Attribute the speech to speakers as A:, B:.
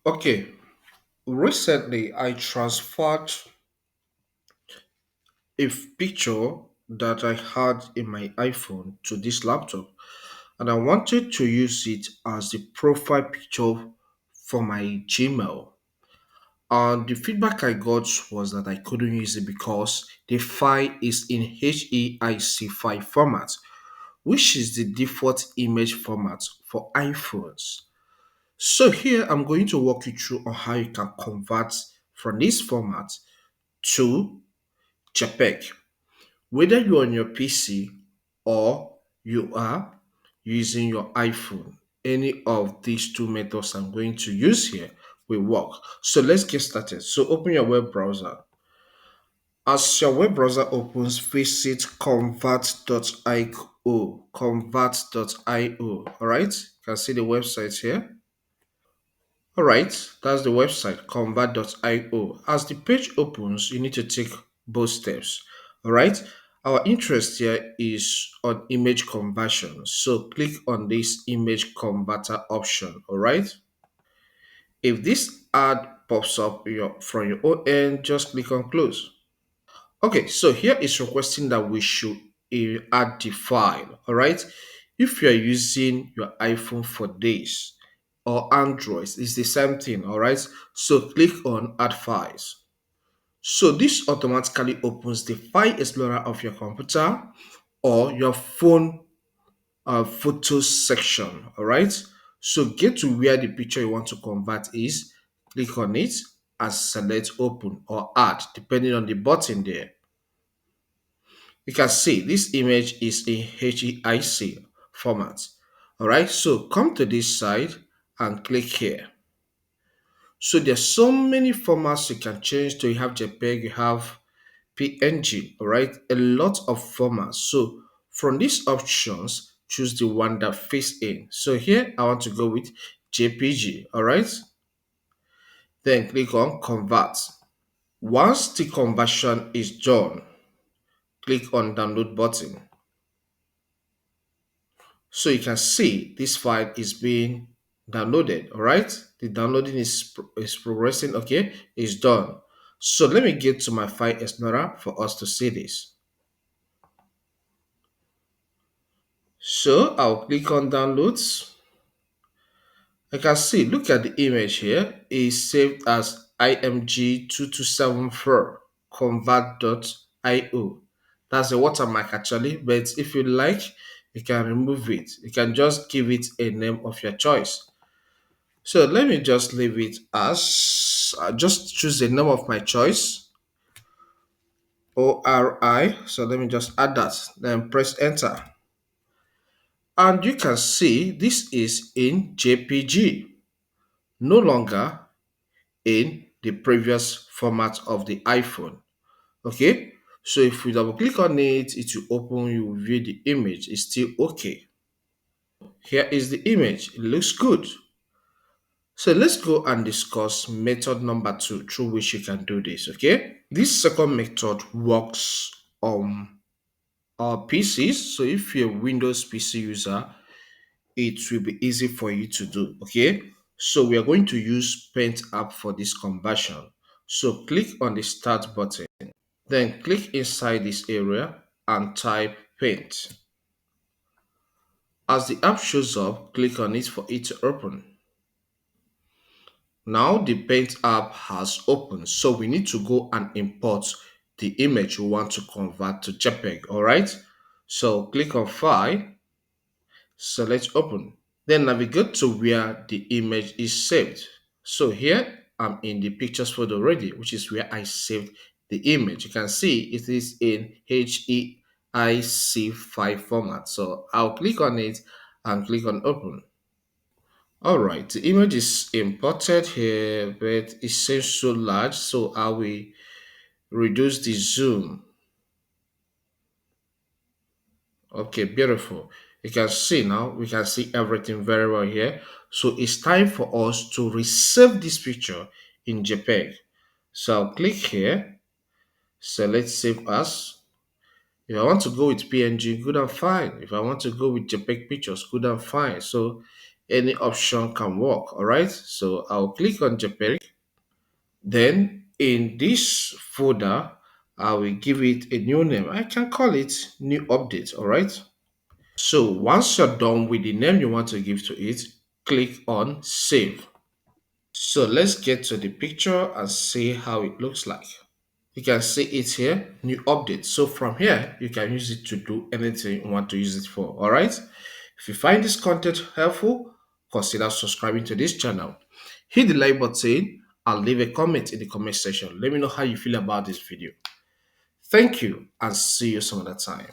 A: Okay, recently I transferred a picture that I had in my iPhone to this laptop, and I wanted to use it as the profile picture for my Gmail. And the feedback I got was that I couldn't use it because the file is in HEIC file format, which is the default image format for iPhones. So here I'm going to walk you through on how you can convert from this format to JPEG. Whether you're on your PC or you are using your iPhone, any of these two methods I'm going to use here will work. So let's get started. So open your web browser. As your web browser opens, visit convert.io. Convert.io. All right, you can see the website here. All right, that's the website convert.io. As the page opens, you need to take both steps. All right, our interest here is on image conversion. So click on this image converter option. All right, if this ad pops up from your own end, just click on close. Okay, so here is requesting that we should add the file. All right, if you are using your iPhone for this or Android, it's the same thing. All right, so click on add files. So this automatically opens the file explorer of your computer or your phone photos section. All right, so get to where the picture you want to convert is, click on it and select open or add depending on the button there. You can see this image is in HEIC format. All right, so come to this side and click here. So there's so many formats you can change to. You have JPEG, you have PNG, all right, a lot of formats. So from these options, choose the one that fits in. So here I want to go with JPG, all right. Then click on convert. Once the conversion is done, click on download button. So you can see this file is being downloaded. All right, the downloading is progressing. Okay, it's done. So let me get to my file explorer for us to see this. So I'll click on downloads. I can see, look at the image here, is saved as img2274 convert.io. That's a watermark actually, but if you like, you can remove it. You can just give it a name of your choice. So let me just leave it as, just choose the name of my choice, ORI. So let me just add that, then press enter. And you can see this is in JPG, no longer in the previous format of the iPhone. Okay, so if we double click on it, it will open, you will view the image, it's still okay. Here is the image, it looks good. So let's go and discuss method number two through which you can do this. Okay, this second method works on our PCs. So if you're a Windows PC user, it will be easy for you to do. Okay, so we are going to use Paint app for this conversion. So click on the start button, then click inside this area and type Paint. As the app shows up, click on it for it to open. Now the Paint app has opened, so we need to go and import the image we want to convert to JPEG. All right, so click on File, select Open. Then navigate to where the image is saved. So here I'm in the pictures folder already, which is where I saved the image. You can see it is in HEIC file format. So I'll click on it and click on open. All right, the image is imported here, but it seems so large, so I will reduce the zoom. Okay, beautiful. You can see now, we can see everything very well here. So it's time for us to resave this picture in JPEG. So I'll click here, select save as. If I want to go with PNG, good and fine. If I want to go with JPEG pictures, good and fine. So any option can work. All right, so I'll click on JPEG. Then in this folder, I will give it a new name. I can call it new update. All right, so once you're done with the name you want to give to it, click on save. So let's get to the picture and see how it looks like. You can see it here, new update. So from here, you can use it to do anything you want to use it for. All right. If you find this content helpful, consider subscribing to this channel. Hit the like button and leave a comment in the comment section. Let me know how you feel about this video. Thank you and see you some other time.